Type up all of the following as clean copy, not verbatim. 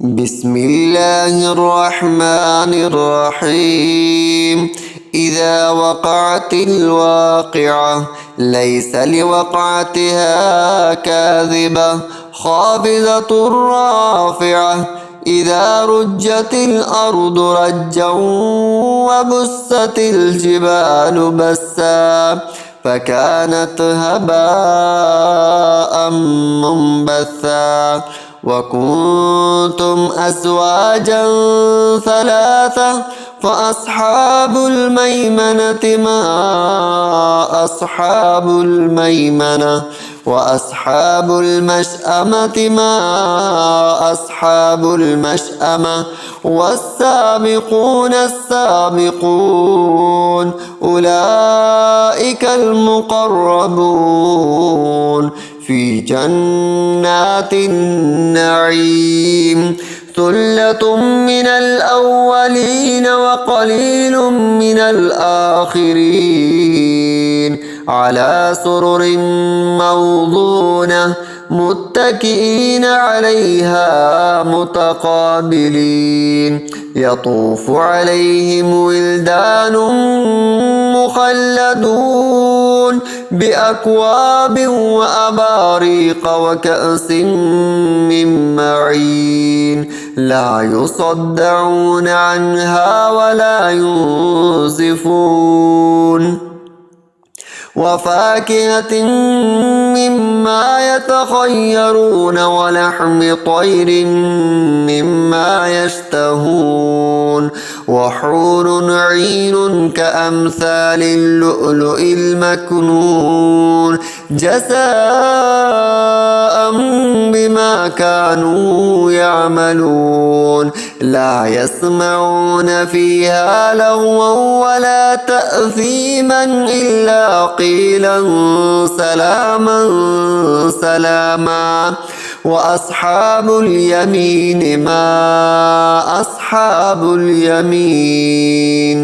بسم الله الرحمن الرحيم. إذا وقعت الواقعة ليس لوقعتها كاذبة خافضة رافعة. إذا رجت الأرض رجا وبست الجبال بسا فكانت هباء منبثا. وكنتم أزواجا ثلاثة فأصحاب الميمنة ما أصحاب الميمنة وأصحاب المشأمة ما أصحاب المشأمة والسابقون السابقون أولئك المقربون في جنات النعيم. ثلة من الأولين وقليل من الآخرين على سرر موضونة متكئين عليها متقابلين. يطوف عليهم ولدان مخلدون بأكواب وأباريق وكأس من معين لا يصدعون عنها ولا ينزفون. وفاكهة مما يتخيرون ولحم طير مما يشتهون. وحور عين كأمثال اللؤلؤ المكنون جزاء بما كانوا يعملون. لا يسمعون فيها لغوا ولا تأثيما إلا قيلا سلاما سلاما. وأصحاب اليمين ما أصحاب اليمين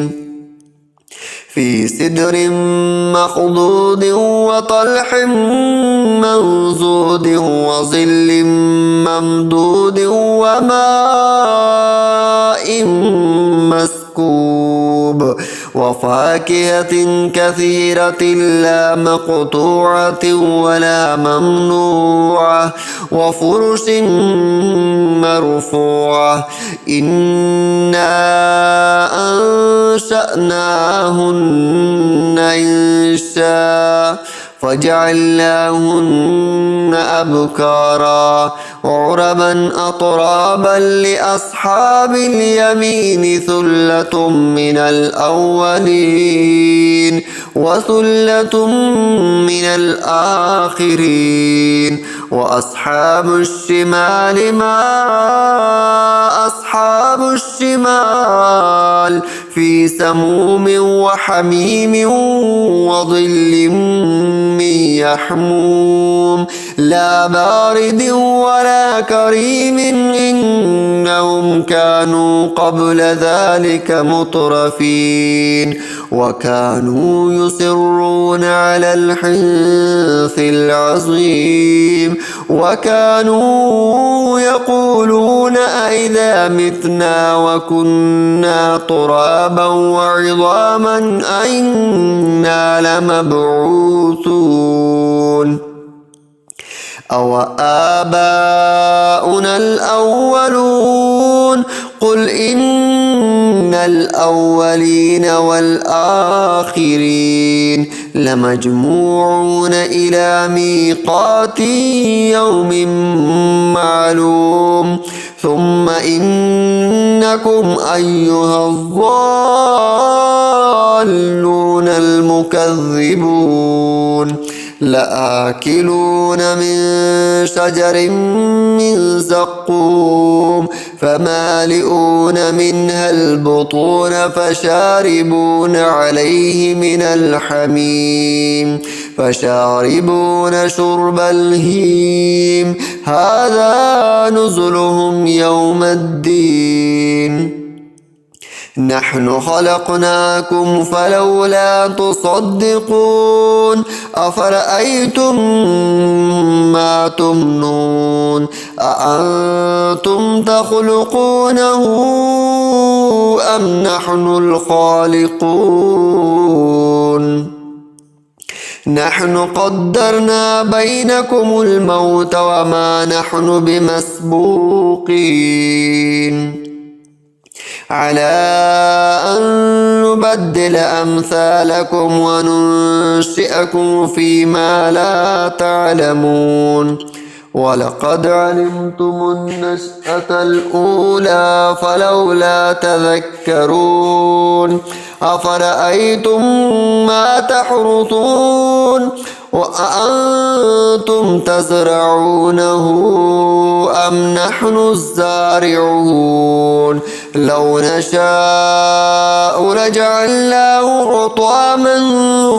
في سدر مخضود وطلح منضود وظل ممدود وماء مسكوب. وفاكهة كثيرة لا مقطوعة ولا ممنوعة وفرش مرفوعة. إنا أنشأناهن إنشاء فجعلناهن أبكارا عربا أطرابا لأصحاب اليمين ثلة من الأولين وثلة من الآخرين. وأصحاب الشمال ما أصحاب الشمال في سموم وحميم وظل من يحموم لا بارد ولا كريم إنهم كانوا قبل ذلك مترفين وكانوا يصرون على الحنث العظيم وكانوا يقولون أئذا متنا وكنا ترابا وعظاما أئنا لمبعوثون أو آباؤنا الأولون قل إن الأولين والآخرين لمجموعون إلى ميقات يوم معلوم. ثم إنكم أيها الضالون المكذبون لآكلون من شجر من زقوم فمالئون منها البطون فشاربون عليه من الحميم فشاربون شرب الهيم هذا نزلهم يوم الدين. نحن خلقناكم فلولا تصدقون أفرأيتم ما تمنون أأنتم تخلقونه أم نحن الخالقون نحن قدرنا بينكم الموت وما نحن بمسبوقين على أن نبدل أمثالكم وننشئكم فيما لا تعلمون ولقد علمتم النشأة الأولى فلولا تذكرون أفرأيتم ما تحرثون وأنتم تزرعونه أم نحن الزارعون لو نشاء لجعلناه حطاما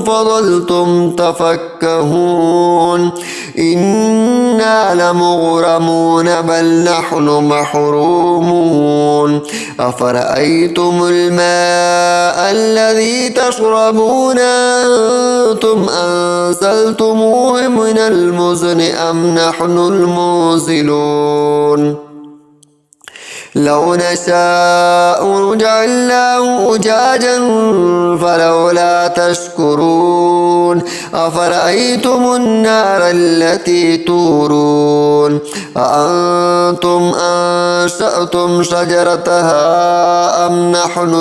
فظلتم تفكهون إنا لمغرمون بل نحن محرومون أفرأيتم الماء الذي تشربون أنتم أنزلتموه من المزن أم نحن المنزلون لو نشاء جعلناه أجاجا فلولا تشكرون أفرأيتم النار التي تورون أأنتم أنشأتم شجرتها أم نحن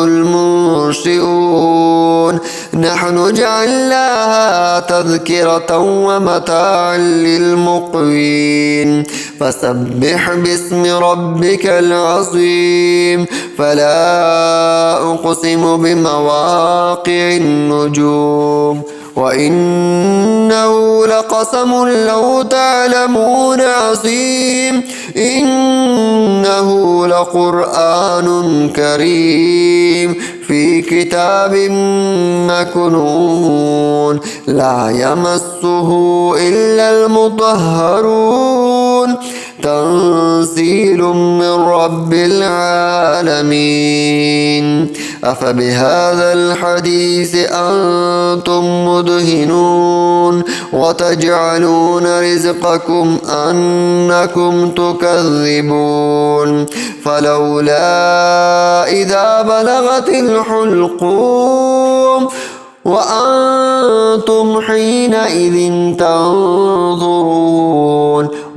المنشئون نحن جعلناها تذكرة ومتاعا للمقوين فسبح باسم ربك العظيم فلا أقسم بمواقع النجوم وإنه لقسم لو تعلمون عظيم إنه لقرآن كريم في كتاب مكنون لا يمسه إلا المطهرون تنزيل من رب العالمين أفبهذا الحديث أنتم مدهنون وتجعلون رزقكم أنكم تكذبون فلولا إذا بلغت الحلقوم وأنتم حينئذ تنظرون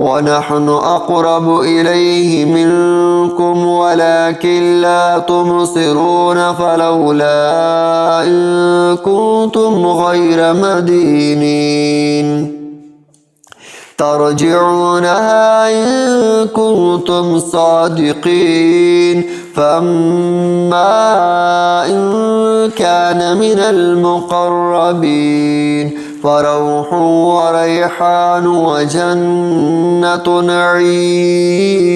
ونحن أقرب إليه منكم ولكن لا تبصرون فلولا إن كنتم غير مدينين ترجعونها إن كنتم صادقين فأما إن كان من المقربين فروح وريحان وجنة نعيم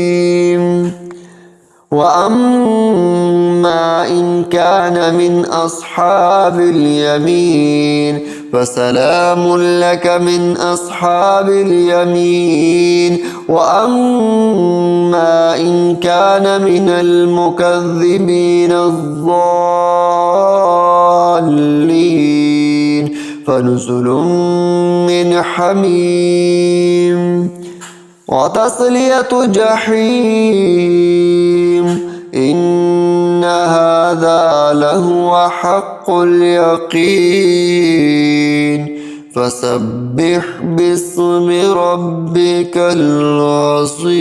وأما إن كان من أصحاب اليمين فسلام لك من أصحاب اليمين وأما إن كان من المكذبين الضالين فنزل من حميم وتصلية جحيم إن هذا لهو حق اليقين فسبح باسم ربك العظيم.